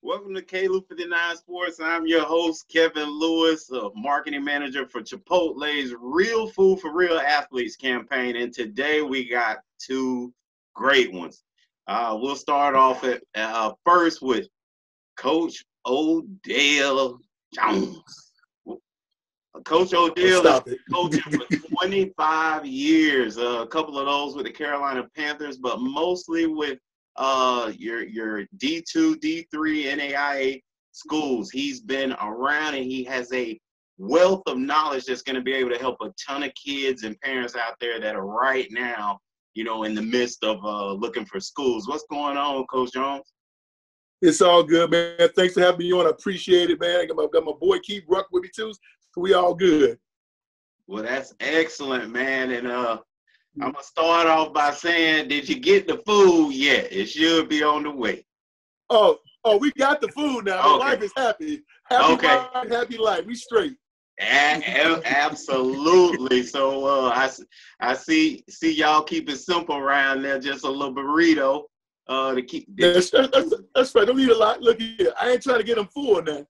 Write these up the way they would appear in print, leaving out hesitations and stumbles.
Welcome to KLU59 Sports. I'm your host, Kevin Lewis, a marketing manager for Chipotle's Real Food for Real Athletes campaign. And today we got two great ones. We'll start off at first with Coach Odell Jones. Coach Odell has been coaching for 25 years, a couple of those with the Carolina Panthers, but mostly with your D2, D3, NAIA schools. He's been around and he has a wealth of knowledge that's going to be able to help a ton of kids and parents out there that are right now, in the midst of looking for schools. What's going on, Coach Jones? It's all good, man. Thanks for having me on. I appreciate it, man. I got my boy Keith Rucker with me too, so we all good. Well, that's excellent, man. And I'm going to start off by saying, did you get the food yet? It should be on the way. Oh, we got the food now. My wife is happy. Happy wife, happy life. We straight. Absolutely. So I see y'all keep it simple around there, just a little burrito. To keep that's right. Don't eat a lot. Look here. I ain't trying to get them full now.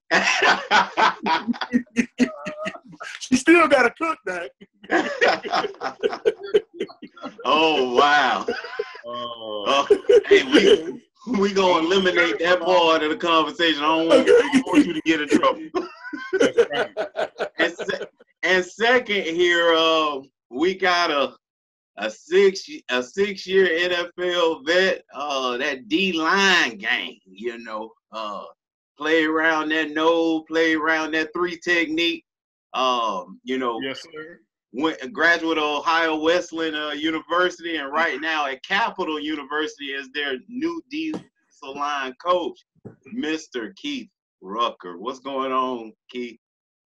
She still got to cook that. Oh, wow. Hey, we going to eliminate that part of the conversation. I don't want you to get in trouble. And second here, we got a 6-year NFL vet, that D-line game, play around that nose, play around that 3 technique. Yes, sir. Went a graduate of Ohio Wesleyan University, and right now at Capital University as their new defensive line coach, Mr. Keith Rucker. What's going on, Keith?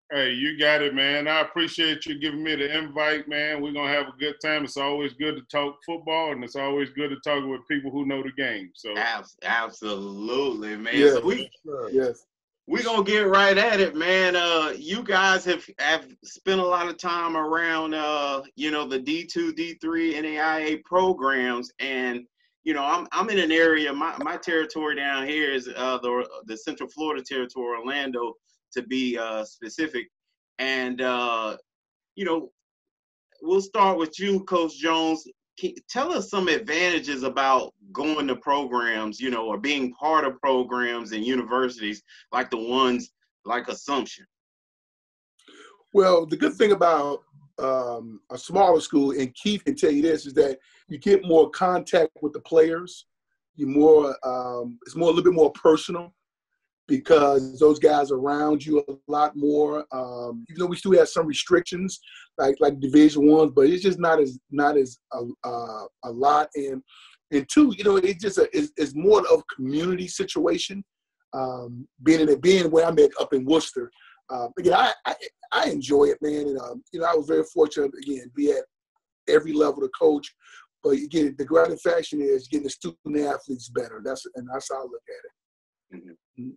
Hey, you got it, man. I appreciate you giving me the invite, man. We're going to have a good time. It's always good to talk football, and it's always good to talk with people who know the game. So absolutely, man. Yes, So yes. We're going to get right at it, man. You guys have spent a lot of time around, the D2, D3, NAIA programs. And, I'm in an area, my territory down here is the Central Florida territory, Orlando, to be specific. And, we'll start with you, Coach Jones. Tell us some advantages about going to programs, or being part of programs and universities like the ones like Assumption. Well, the good thing about a smaller school, and Keith can tell you this, is that you get more contact with the players. It's a little bit more personal, because those guys are around you a lot more. Even though we still have some restrictions, like Division I, but it's just not as a lot. And two, it's just it's more of a community situation. Being where I'm at up in Worcester, again, I enjoy it, man. And I was very fortunate again be at every level to coach. But again, the gratification is getting the student athletes better. That's how I look at it. Mm-hmm.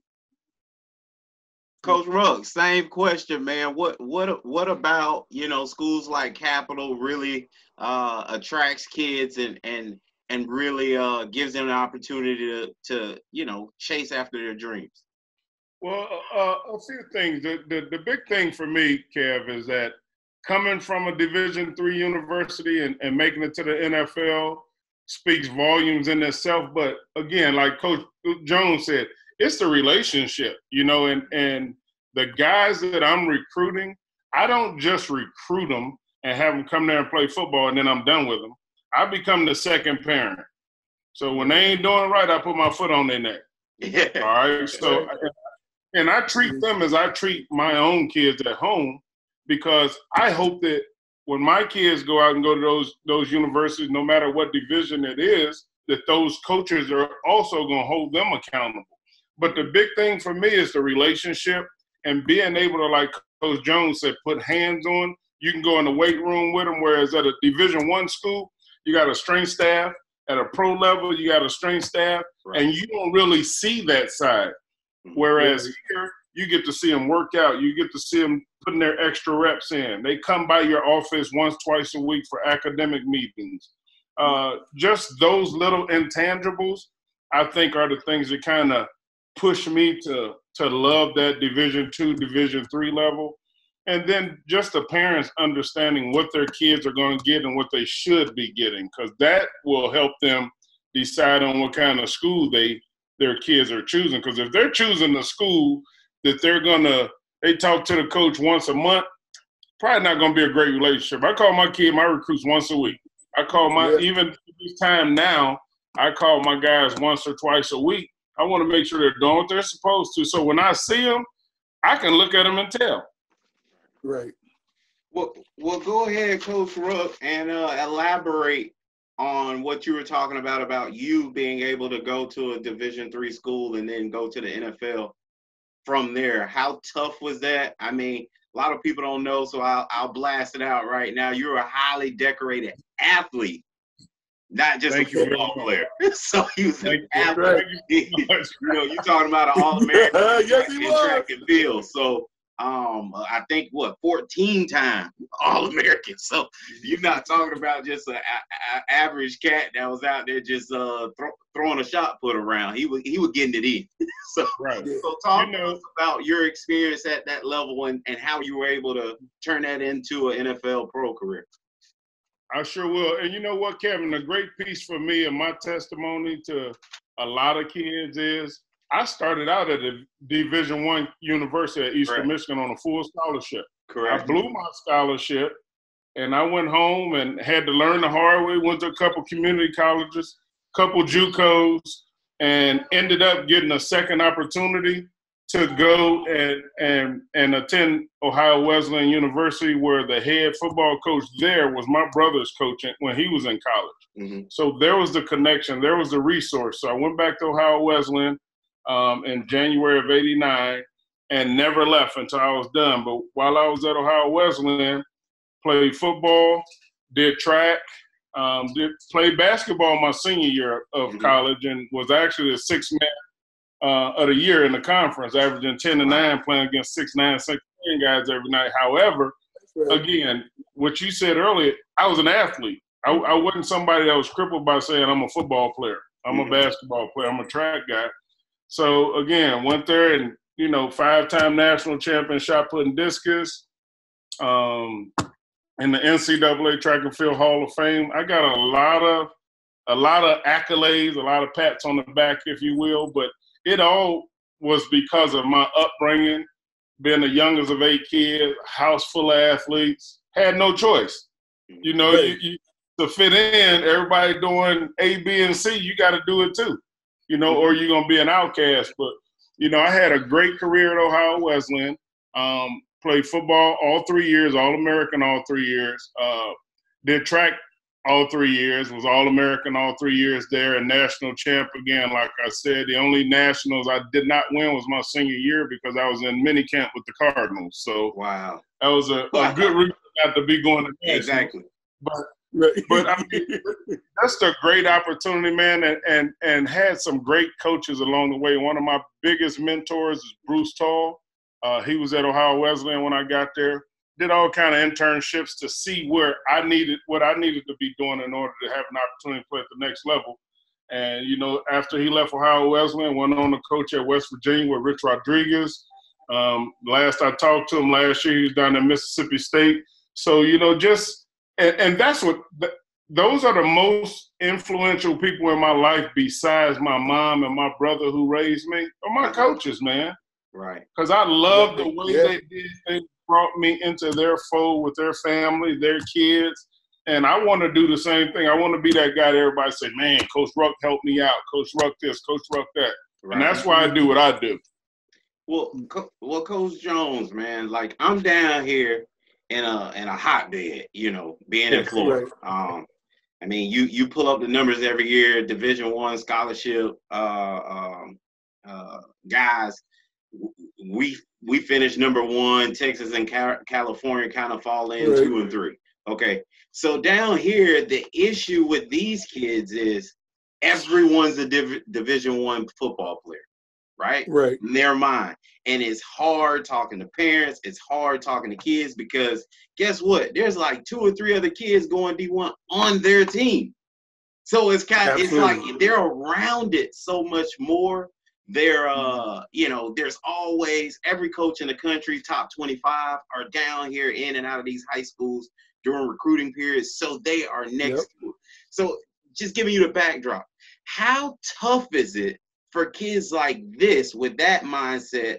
Coach Ruggs, same question, man. What about, schools like Capital really attracts kids and really gives them an opportunity to chase after their dreams? Well, a few things. The big thing for me, Kev, is that coming from a Division III university and making it to the NFL speaks volumes in itself. But again, like Coach Jones said, it's the relationship, and the guys that I'm recruiting, I don't just recruit them and have them come there and play football and then I'm done with them. I become the second parent. So when they ain't doing it right, I put my foot on their neck. Yeah. All right. So, and I treat them as I treat my own kids at home, because I hope that when my kids go out and go to those universities, no matter what division it is, that those coaches are also going to hold them accountable. But the big thing for me is the relationship and being able to, like Coach Jones said, put hands on. You can go in the weight room with them, whereas at a Division I school, you got a strength staff. At a pro level, you got a strength staff, right, and you don't really see that side. Whereas here, you get to see them work out. You get to see them putting their extra reps in. They come by your office once, twice a week for academic meetings. Just those little intangibles, I think, are the things that kind of pushed me to love that Division II, Division III level. And then just the parents understanding what their kids are going to get and what they should be getting, because that will help them decide on what kind of school their kids are choosing. Because if they're choosing the school that they talk to the coach once a month, probably not going to be a great relationship. I call my recruits once a week. I call even this time now, I call my guys once or twice a week. I want to make sure they're doing what they're supposed to. So when I see them, I can look at them and tell. Right. Well, go ahead, Coach Ruck, and elaborate on what you were talking about you being able to go to a Division III school and then go to the NFL from there. How tough was that? I mean, a lot of people don't know, so I'll blast it out right now. You're a highly decorated athlete, not just a football player. So he was an athlete. You're talking about an All-American in track and field. So I think 14-time All-American. So you're not talking about just an average cat that was out there just throwing a shot put around. He was getting it in. So talk to us about your experience at that level and how you were able to turn that into an NFL pro career. I sure will. And you know what, Kevin, a great piece for me and my testimony to a lot of kids is I started out at a Division I university at Eastern Michigan on a full scholarship. Correct. I blew my scholarship, and I went home and had to learn the hard way, went to a couple community colleges, couple JUCOs, and ended up getting a second opportunity to go and attend Ohio Wesleyan University, where the head football coach there was my brother's coach when he was in college. Mm-hmm. So there was the connection. There was the resource. So I went back to Ohio Wesleyan in January of '89 and never left until I was done. But while I was at Ohio Wesleyan, played football, did track, played basketball my senior year of college, and was actually the sixth man of the year in the conference, averaging 10 and 9, playing against 6'9", 6'10" guys every night. However, again, what you said earlier, I was an athlete. I wasn't somebody that was crippled by saying I'm a football player, I'm a basketball player, I'm a track guy. So again, went there and 5-time national champion shot put and discus, in the NCAA Track and Field Hall of Fame. I got a lot of accolades, a lot of pats on the back, if you will, but it all was because of my upbringing, being the youngest of 8 kids, house full of athletes, had no choice. You to fit in, everybody doing A, B, and C, you got to do it too, or you're going to be an outcast. But, I had a great career at Ohio Wesleyan, played football all 3 years, All-American all 3 years, did track all 3 years, was All-American all 3 years there, and national champ again. Like I said, the only nationals I did not win was my senior year because I was in minicamp with the Cardinals. So wow, that was a good reason not to be going to nationals. Exactly. But I mean, that's a great opportunity, man, and had some great coaches along the way. One of my biggest mentors is Bruce Tall. He was at Ohio Wesleyan when I got there. Did all kind of internships to see what I needed to be doing in order to have an opportunity to play at the next level. And, after he left Ohio Wesleyan, went on to coach at West Virginia with Rich Rodriguez. Last I talked to him last year, he was down in Mississippi State. So, and that's those are the most influential people in my life besides my mom and my brother who raised me, are my coaches, man. Right. Because I love the way they did things. Brought me into their fold with their family, their kids, and I want to do the same thing. I want to be that guy that everybody say, man, Coach Ruck helped me out. Coach Ruck this, Coach Ruck that. Right. And that's why I do what I do. Well, Coach Jones, man, like I'm down here in a hotbed, being in Florida. Right. I mean, you pull up the numbers every year, Division I scholarship guys. We finished number 1. Texas and California kind of fall in 2 and 3. Okay, so down here, the issue with these kids is everyone's a Division I football player, right? Right. In their mind, and it's hard talking to parents. It's hard talking to kids because guess what? There's like 2 or 3 other kids going D1 on their team, so it's like they're around it so much more. They're, there's always every coach in the country, top 25, are down here in and out of these high schools during recruiting periods. So they are next to it. So just giving you the backdrop. How tough is it for kids like this with that mindset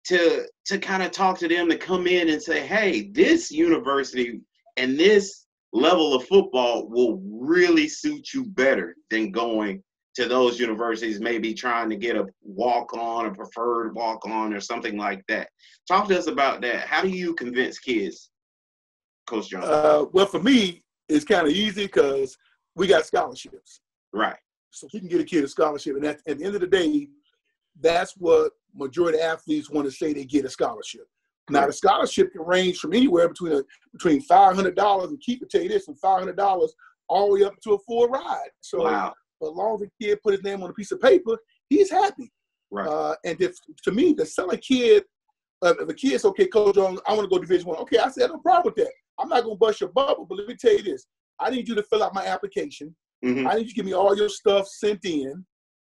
to kind of talk to them, to come in and say, hey, this university and this level of football will really suit you better than going to those universities, maybe trying to get a walk-on, a preferred walk-on or something like that. Talk to us about that. How do you convince kids, Coach Jones? Well, for me, it's kind of easy because we got scholarships. Right. So we can get a kid a scholarship. And at the end of the day, that's what majority of athletes want to say, they get a scholarship. Now, the scholarship can range from anywhere between $500, and Keith will tell you this, from $500 all the way up to a full ride. So wow. As long as the kid put his name on a piece of paper, he's happy. Right. And to me, to sell a kid, if a kid's, okay, Coach Jones, I want to go Division I. Okay, I said, no problem with that. I'm not going to bust your bubble, but let me tell you this. I need you to fill out my application. Mm-hmm. I need you to give me all your stuff sent in,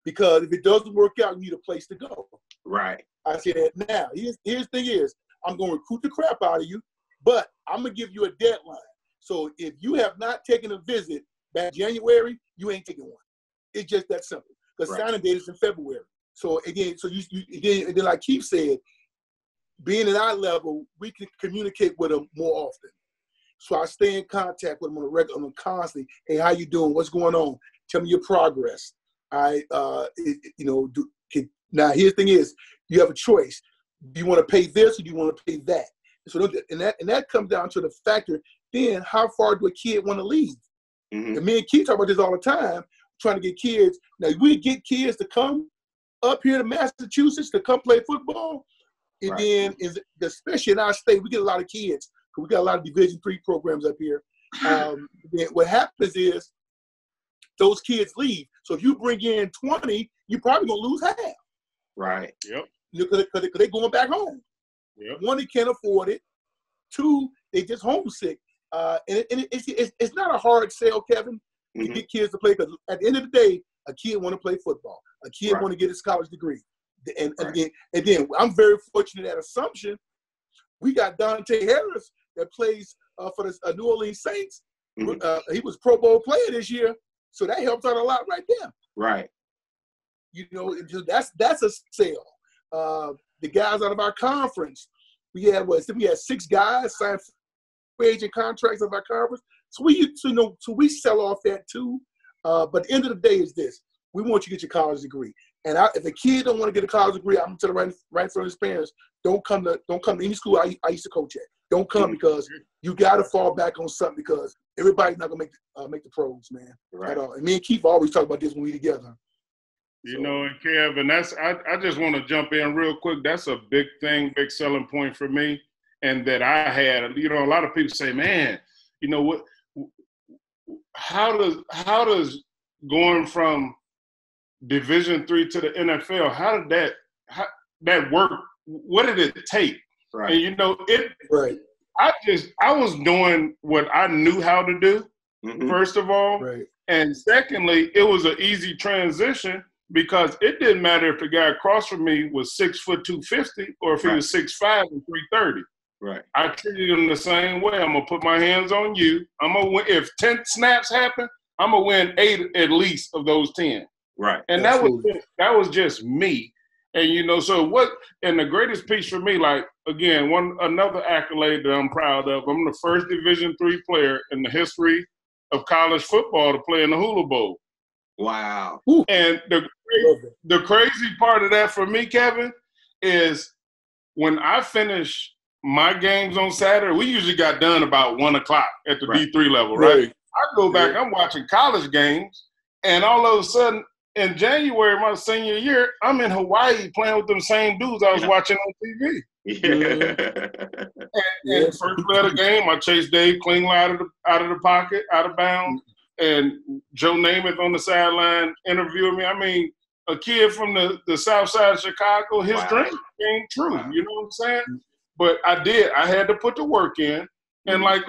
because if it doesn't work out, you need a place to go. Right. I said, now, here's the thing is, I'm going to recruit the crap out of you, but I'm going to give you a deadline. So if you have not taken a visit back January, you ain't taking one. It's just that simple. Because signing date is in February. So again, and then like Keith said, being at our level, we can communicate with them more often. So I stay in contact with them on a regular, constantly. Hey, how you doing? What's going on? Tell me your progress. Now here's the thing is, you have a choice. Do you want to pay this or do you want to pay that? So and that comes down to the factor. Then how far do a kid want to leave? Mm-hmm. And me and Keith talk about this all the time, trying to get kids. Now we get kids to come up here to Massachusetts to come play football. And then, especially in our state, we get a lot of kids, because we got a lot of Division III programs up here. Then what happens is those kids leave. So if you bring in 20, you're probably going to lose half. Right. Yep. Because they're going back home. Yep. One, they can't afford it. Two, they just homesick. And it's not a hard sell, Kevin, to get kids to play. Because at the end of the day, a kid want to play football. A kid want to get his college degree. And then I'm very fortunate at Assumption. We got Dante Harris that plays for the New Orleans Saints. Mm-hmm. He was Pro Bowl player this year, so that helps out a lot right there. Right. That's a sale. The guys out of our conference, we had 6 guys signed free agent contracts of our conference. So we sell off that too. But at the end of the day is this: we want you to get your college degree. And if a kid don't want to get a college degree, I'm telling right in front of his parents, don't come to any school I used to coach at. Don't come, because you got to fall back on something, because everybody's not gonna make the pros, man. Right. At all. And me and Keith always talk about this when we together. And Kev, and I just want to jump in real quick. That's a big thing, big selling point for me, and that I had. A lot of people say, man, what? How does going from Division III to the NFL, how did that work? What did it take? Right. And Right. I was doing what I knew how to do, first of all. Right. And secondly, it was an easy transition, because it didn't matter if the guy across from me was 6 foot 250 or if he was 6'5" and 330. Right. I treated him the same way. I'm gonna put my hands on you. I'm gonna win. If 10 snaps happen, I'm gonna win 8 at least of those 10. Right. And that was just me. And so what? And the greatest piece for me, like, again, another accolade that I'm proud of. I'm the first Division III player in the history of college football to play in the Hula Bowl. Wow. And the crazy part of that for me, Kevin, is when I finish my games on Saturday, we usually got done about 1 o'clock at the D3 level, right? I go back, I'm watching college games, and all of a sudden, in January, my senior year, I'm in Hawaii playing with them same dudes I was watching on TV. Yeah. And first play of the game, I chased Dave Klingler out of the pocket, out of bounds, and Joe Namath on the sideline interviewing me. I mean, a kid from the south side of Chicago, his dream came true. Wow. You know what I'm saying? But I had to put the work in. And like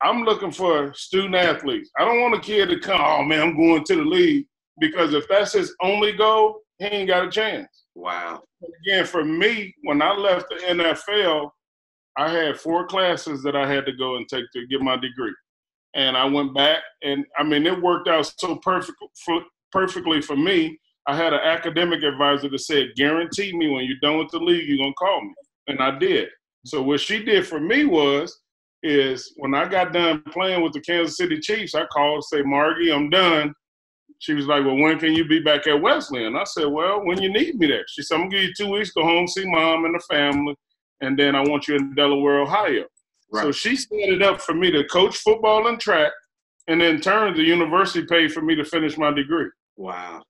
I'm looking for student athletes. I don't want a kid to come, oh man, I'm going to the league. Because if that's his only goal, he ain't got a chance. Wow. Again, for me, when I left the NFL, I had 4 classes that I had to go and take to get my degree. And I went back, and I mean, it worked out so perfectly for me. I had an academic advisor that said, guarantee me when you're done with the league, you're going to call me. And I did. So what she did for me is when I got done playing with the Kansas City Chiefs, I called and say, Margie, I'm done. She was like, well, when can you be back at Wesleyan? I said, well, when you need me there. She said, I'm going to give you 2 weeks, go home, see mom and the family, and then I want you in Delaware, Ohio. Right. So she set it up for me to coach football and track, and in turn, the university paid for me to finish my degree. Wow.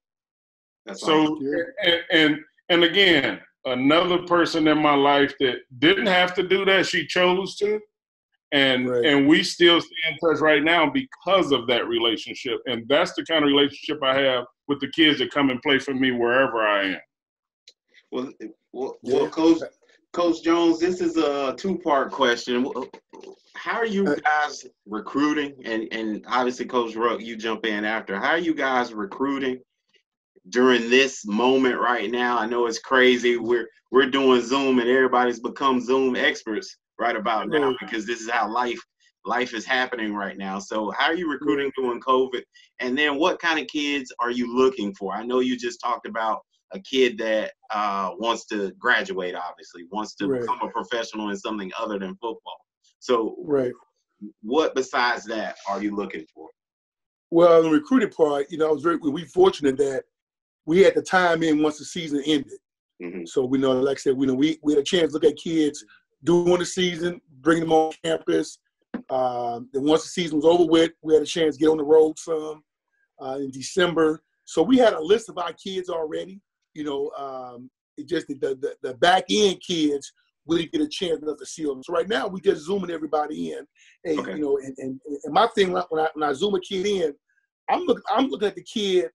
That's so, awesome. And again, another person in my life that didn't have to do that, she chose to. And we still stay in touch right now because of that relationship. And that's the kind of relationship I have with the kids that come and play for me wherever I am. Well, Coach Jones, this is a 2-part question. How are you guys recruiting? And obviously, Coach Ruck, you jump in after. How are you guys recruiting during this moment right now? I know it's crazy. We're doing Zoom, and everybody's become Zoom experts right about now because this is how life is happening right now. So how are you recruiting during COVID? And then what kind of kids are you looking for? I know you just talked about a kid that wants to graduate, obviously, wants to become a professional in something other than football. So what besides that are you looking for? Well, the recruiting part, I was we fortunate that we had the time in once the season ended. Mm-hmm. So we know, like I said, we had a chance to look at kids during the season, bring them on campus. Then once the season was over with, we had a chance to get on the road some in December. So we had a list of our kids already. It just the back end kids really get a chance to see them. So right now we just zooming everybody in. Hey, and my thing when I zoom a kid in, I'm looking at the kid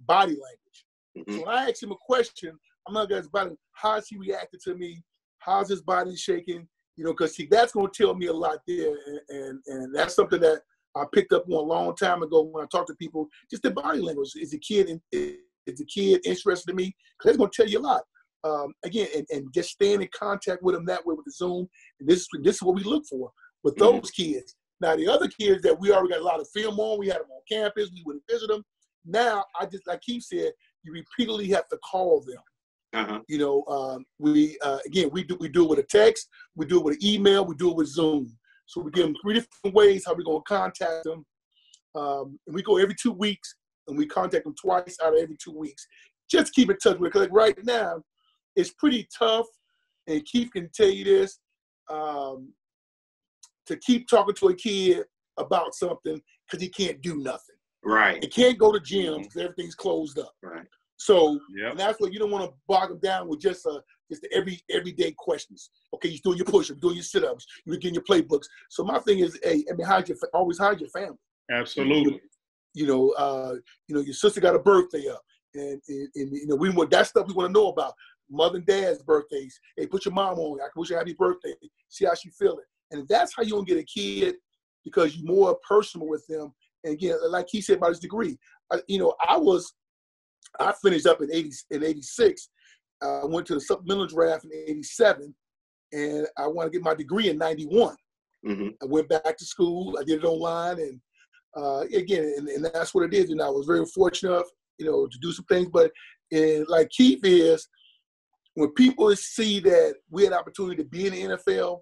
body language. Mm-hmm. So when I ask him a question, I'm looking at his body. How's he reacting to me? How's his body shaking? Because that's going to tell me a lot there, and that's something that I picked up on a long time ago when I talk to people. Just the body language. Is the kid interested in me? Because that's going to tell you a lot. Again, and just staying in contact with them that way with the Zoom. And this is what we look for with those kids. Now the other kids that we already got a lot of film on, we had them on campus. We would visit them. Now I just, like Keith said, you repeatedly have to call them. Uh-huh. We do it with a text, we do it with an email, we do it with Zoom. So we give them 3 different ways how we're going to contact them. And we go every 2 weeks, and we contact them twice out of every 2 weeks. Just keep in touch with it, because right now it's pretty tough, and Keith can tell you this, to keep talking to a kid about something because he can't do nothing. Right. He can't go to gyms because everything's closed up. Right. So, and that's what you don't want to bog them down with just the everyday questions. Okay, you're doing your push-ups, doing your sit-ups, you're getting your playbooks. So my thing is, always hide your family. Absolutely. Your sister got a birthday up, and we want that stuff we want to know about. Mother and dad's birthdays. Hey, put your mom on. I wish you happy birthday. See how she feeling. And that's how you don't get a kid, because you're more personal with them. And again, like he said about his degree, I finished up in 86. I went to the supplemental draft in 87, and I wanted to get my degree in 91. Mm-hmm. I went back to school. I did it online, and and that's what it is. I was very fortunate, to do some things. But like Keith is, when people see that we had opportunity to be in the NFL,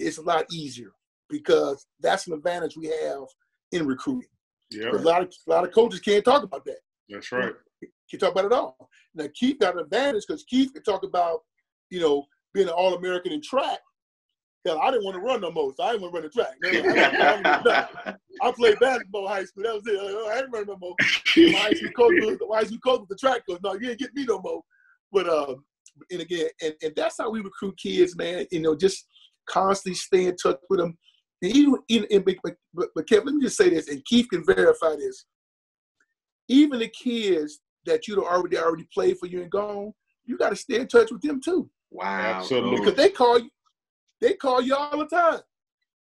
it's a lot easier, because that's an advantage we have in recruiting. Yeah. A lot of coaches can't talk about that. That's right. Can't talk about it all. Now Keith got an advantage, because Keith can talk about, being an All-American in track. Because I didn't want to run no more, so I didn't want to run the track. I played basketball in high school. That was it. I didn't run no more. My high school coach was the track coach. No, you didn't get me no more. But and again, and that's how we recruit kids, man. Just constantly stay in touch with them. And but Kev, let me just say this, and Keith can verify this. Even the kids that you already played for you and gone, you got to stay in touch with them too. Wow, absolutely. Because they call you all the time.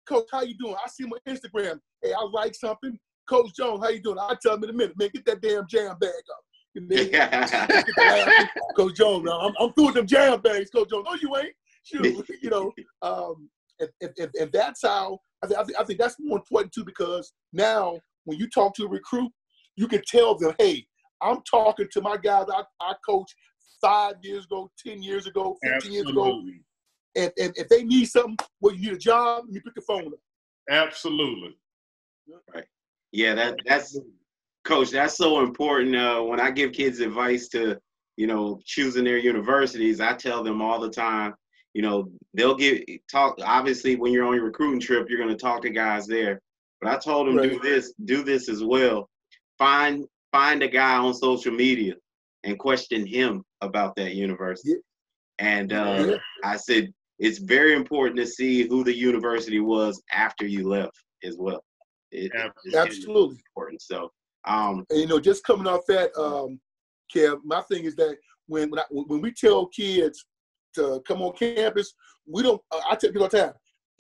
Coach, how you doing? I see them on Instagram. Hey, I like something. Coach Jones, how you doing? I'll tell them in a minute. Man, get that damn jam bag up. Coach Jones, I'm through with them jam things, Coach Jones. No, you ain't. Shoot, you know, if that's how, I think that's more important too, because now when you talk to a recruit, you can tell them, hey, I'm talking to my guys I coached 5 years ago, 10 years ago, 15 years ago. And if they need something, well, you need a job, you pick the phone up. Absolutely. Right. Yeah, that's Coach, that's so important. When I give kids advice to, you know, choosing their universities, I tell them all the time, you know, they'll talk. Obviously, when you're on your recruiting trip, you're going to talk to guys there. But I told them, do this as well. Find a guy on social media and question him about that university. Yeah. And I said, it's very important to see who the university was after you left as well. Absolutely important. So, and, you know, just coming off that, Kev, my thing is that when we tell kids to come on campus, we don't. I tell people all the time,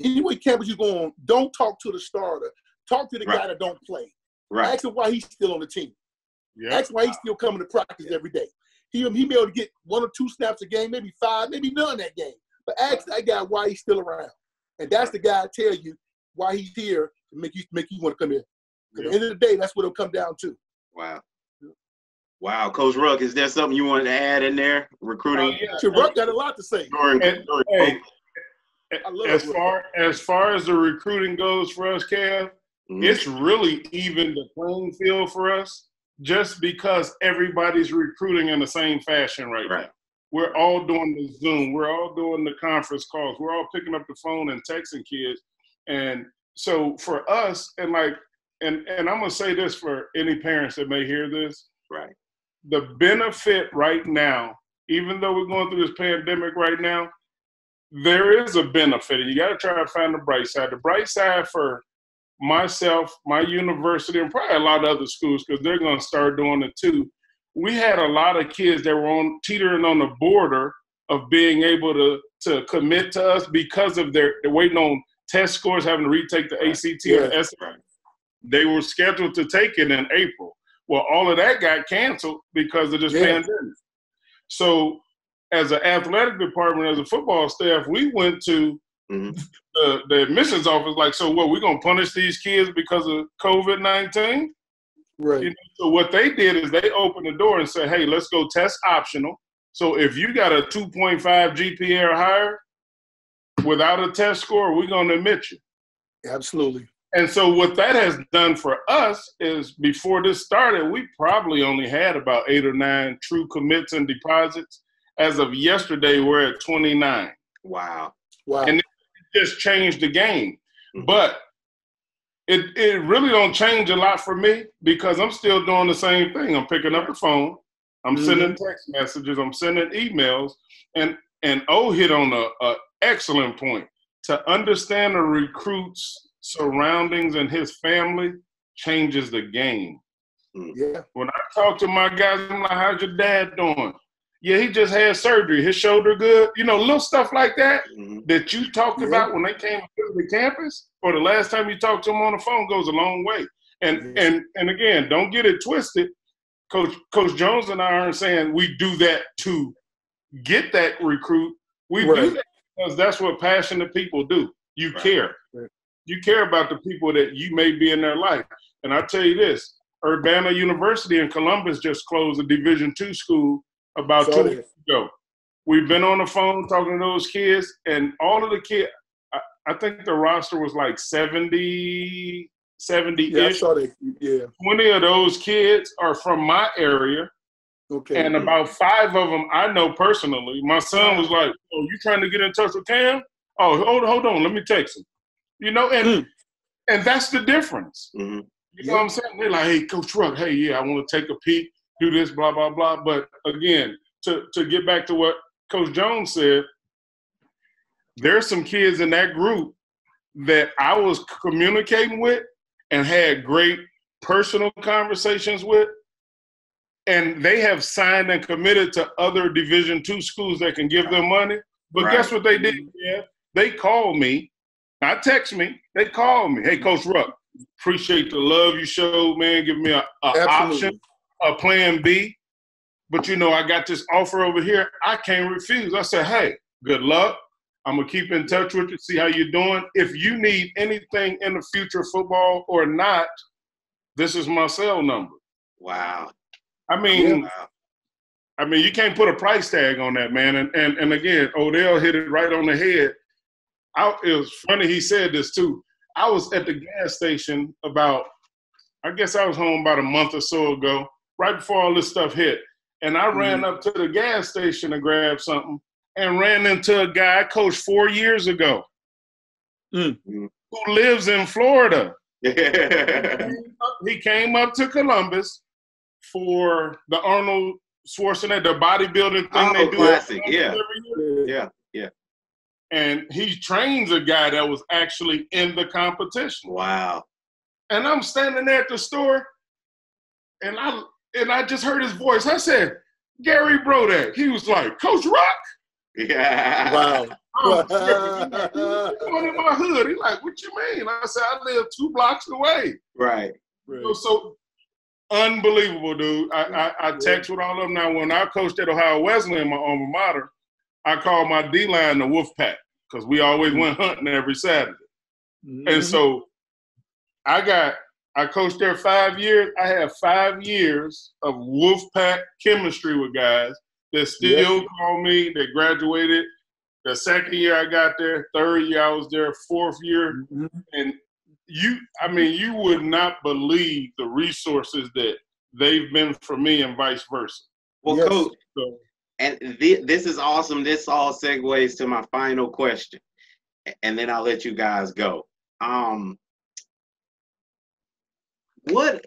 anyway, campus you go on, don't talk to the starter. Talk to the guy that don't play. Right. Ask him why he's still on the team. Yep. Ask him why he's still coming to practice every day. He may be able to get 1 or 2 snaps a game, maybe 5, maybe none that game. But ask that guy why he's still around. And that's the guy I tell you why he's here to make you want to come in. At the end of the day, that's what it'll come down to. Wow. Wow. Coach Ruck, is there something you wanted to add in there? Recruiting? Ruck got a lot to say. As far as the recruiting goes for us, Kev, it's really even the playing field for us, just because everybody's recruiting in the same fashion right now. We're all doing the Zoom. We're all doing the conference calls. We're all picking up the phone and texting kids. And so for us, and I'm going to say this for any parents that may hear this. Right. The benefit right now, even though we're going through this pandemic right now, there is a benefit. And you got to try to find the bright side. The bright side for myself, my university, and probably a lot of other schools, because they're going to start doing it too. We had a lot of kids that were teetering on the border of being able to commit to us because of they're waiting on test scores, having to retake the ACT or the SAT. They were scheduled to take it in April. Well, all of that got canceled because of this pandemic. So as an athletic department, as a football staff, we went to the admissions office like, so what, we're going to punish these kids because of COVID-19? Right. You know, so what they did is they opened the door and said, hey, let's go test optional. So if you got a 2.5 GPA or higher without a test score, we're going to admit you. Absolutely. And so what that has done for us is before this started, we probably only had about 8 or 9 true commits and deposits. As of yesterday, we're at 29. Wow. And it just changed the game. But it really don't change a lot for me because I'm still doing the same thing. I'm picking up the phone. I'm sending text messages. I'm sending emails. And O hit on a excellent point. To understand a recruit's surroundings and his family changes the game. Yeah. When I talk to my guys, I'm like, how's your dad doing? Yeah, he just had surgery. His shoulder good. You know, little stuff like that that you talked about when they came to the campus or the last time you talked to them on the phone goes a long way. And again, don't get it twisted. Coach Jones and I aren't saying we do that to get that recruit. We do that because that's what passionate people do. You care. You care about the people that you may be in their life. And I tell you this, Urbana University in Columbus just closed a Division II school about 2 weeks ago. We've been on the phone talking to those kids, and all of the kids, I think the roster was like 70-ish. Yeah, I saw that. Yeah. 20 of those kids are from my area. Okay. And about 5 of them I know personally. My son was like, oh, you trying to get in touch with Cam? Oh, hold on, let me text him. You know, and that's the difference. You know what I'm saying? They're like, hey, Coach Ruck, hey, yeah, I want to take a peek, do this, blah, blah, blah. But again, to get back to what Coach Jones said, there's some kids in that group that I was communicating with and had great personal conversations with, and they have signed and committed to other Division II schools that can give them money. But guess what they did? Yeah, they called me. Not text me. They called me. Hey, Coach Ruck, appreciate the love you showed, man. Give me an option, a plan B. but I got this offer over here. I can't refuse. I said, hey, good luck. I'm going to keep in touch with you, see how you're doing. If you need anything in the future, football or not, this is my cell number. Wow. I mean, you can't put a price tag on that, man. And again, Odell hit it right on the head. It was funny he said this too. I was at the gas station I guess I was home about a month or so ago, right before all this stuff hit. And I ran up to the gas station to grab something and ran into a guy I coached 4 years ago who lives in Florida. He came up to Columbus for the Arnold Schwarzenegger, the bodybuilding thing they do. Classic, yeah. And he trains a guy that was actually in the competition. Wow. And I'm standing there at the store, and I just heard his voice. I said, Gary Brodak. He was like, Coach Rock? Yeah. Wow. Going in my hood. He's like, what you mean? I said, I live 2 blocks away. Right. So unbelievable, dude. I text with all of them. Now, when I coached at Ohio Wesleyan, my alma mater, I called my D-line the Wolf Pack because we always went hunting every Saturday. And so I coached there 5 years. I have 5 years of Wolf Pack chemistry with guys that still call me, that graduated. The second year I got there, third year I was there, fourth year. And you would not believe the resources that they've been for me and vice versa. Well, Coach, and this is awesome. This all segues to my final question, and then I'll let you guys go. What,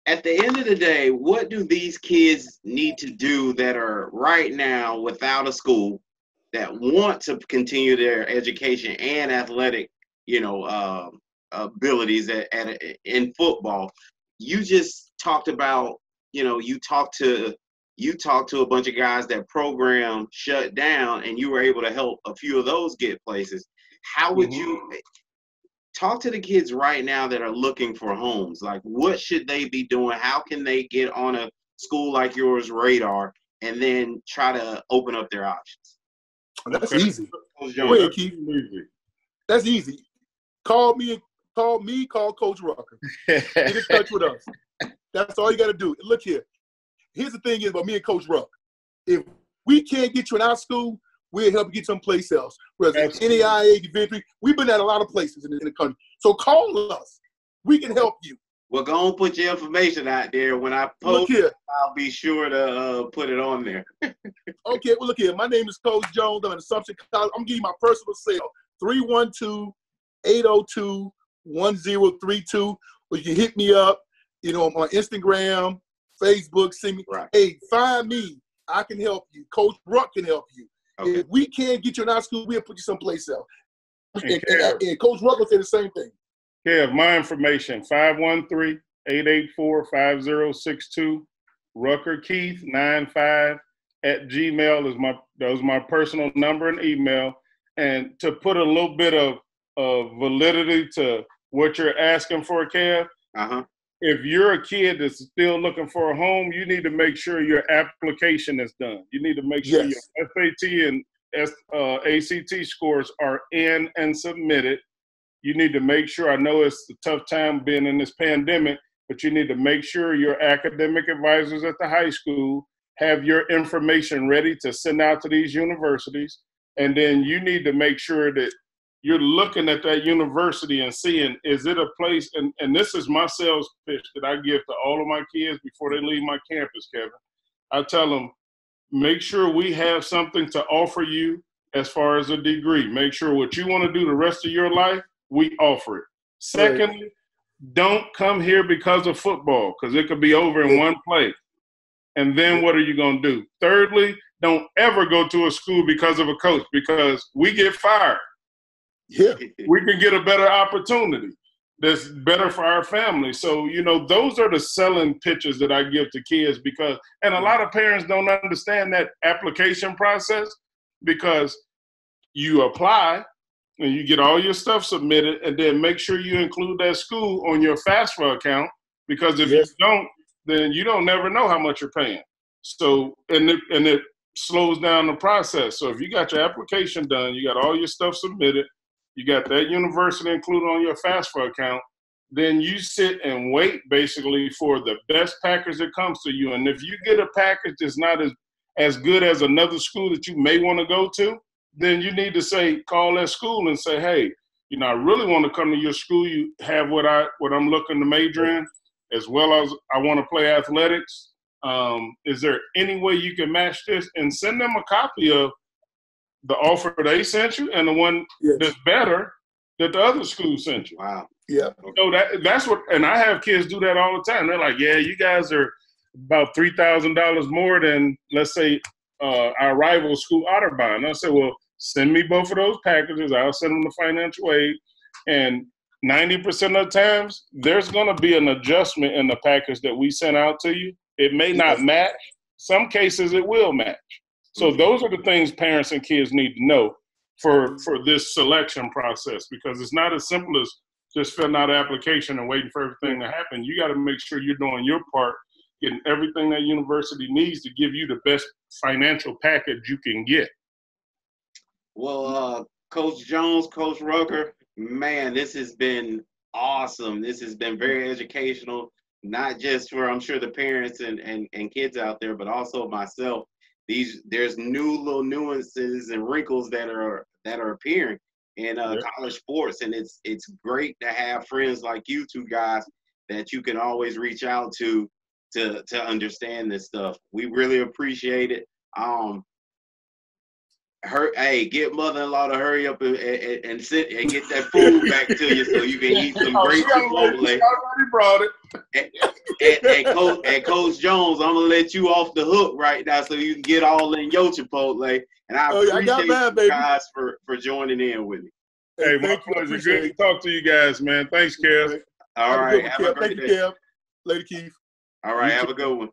at the end of the day, what do these kids need to do that are right now without a school, that want to continue their education and athletic, abilities in football? You just talked about, you talked to a bunch of guys that program shut down, and you were able to help a few of those get places. How would you talk to the kids right now that are looking for homes? Like, what should they be doing? How can they get on a school like yours radar and then try to open up their options? That's easy. Go ahead, Keith. That's easy. Call Coach Rucker. Get in touch with us. That's all you got to do. Look here. Here's the thing about me and Coach Rucker. If we can't get you in our school, we'll help you get someplace else. Whether it's NAIA, Division, we've been at a lot of places in the country. So call us. We can help you. Well, go and put your information out there. When I post it, I'll be sure to put it on there. Okay, well, look here. My name is Coach Jones. I'm an Assumption College. I'm giving you my personal cell, 312-802-1032. Or you can hit me up, on Instagram, Facebook, see me. Right. Hey, find me. I can help you. Coach Ruck can help you. Okay. If we can't get you in our school, we'll put you someplace else. And Coach Ruck will say the same thing. Kev, my information, 513-884-5062. Rucker Keith 95@gmail is my personal number and email. And to put a little bit of validity to what you're asking for, Kev, if you're a kid that's still looking for a home, you need to make sure your application is done. You need to make sure your SAT and ACT scores are in and submitted. You need to make sure, I know it's a tough time being in this pandemic, but you need to make sure your academic advisors at the high school have your information ready to send out to these universities. And then you need to make sure that you're looking at that university and seeing, is it a place, and this is my sales pitch that I give to all of my kids before they leave my campus, Kevin. I tell them, make sure we have something to offer you as far as a degree. Make sure what you want to do the rest of your life, we offer it. Secondly, don't come here because of football, because it could be over in one play. And then what are you going to do? Thirdly, don't ever go to a school because of a coach, because we get fired. Yeah. We can get a better opportunity that's better for our family. So, those are the selling pitches that I give to kids, because, and a lot of parents don't understand that application process, because you apply and you get all your stuff submitted, and then make sure you include that school on your FAFSA account, because if you don't, then you don't never know how much you're paying. So, and it slows down the process. So if you got your application done, you got all your stuff submitted, you got that university included on your FAFSA account, then you sit and wait basically for the best package that comes to you. And if you get a package that's not as good as another school that you may want to go to, then you need to call that school and say, hey, I really want to come to your school. You have what I'm looking to major in, as well as I want to play athletics. Is there any way you can match this? And send them a copy of the offer they sent you and the one that's better that the other school sent you. Wow. Yeah. So that's what, and I have kids do that all the time. They're like, yeah, you guys are about $3,000 more than, let's say, our rival school, Otterbein. I said, well, send me both of those packages. I'll send them the financial aid. And 90% of the times, there's going to be an adjustment in the package that we sent out to you. It may not match. Some cases, it will match. So those are the things parents and kids need to know for this selection process, because it's not as simple as just filling out an application and waiting for everything to happen. You got to make sure you're doing your part, getting everything that university needs to give you the best financial package you can get. Well, Coach Jones, Coach Rucker, man, this has been awesome. This has been very educational, not just for, I'm sure, the parents and kids out there, but also myself. There's new little nuances and wrinkles that are appearing in college sports, and it's great to have friends like you two guys that you can always reach out to understand this stuff. We really appreciate it. Get mother-in-law to hurry up and sit and get that food back to you so you can eat some great Chipotle. She already brought it. And Coach Jones, I'm gonna let you off the hook right now so you can get all in your Chipotle. And I appreciate you guys for joining in with me. Hey, my pleasure. Good to talk to you guys, man. Thanks, Kev. All right. Have a great day. Thank you, Kev. Later, Keith. All right. Have a good one.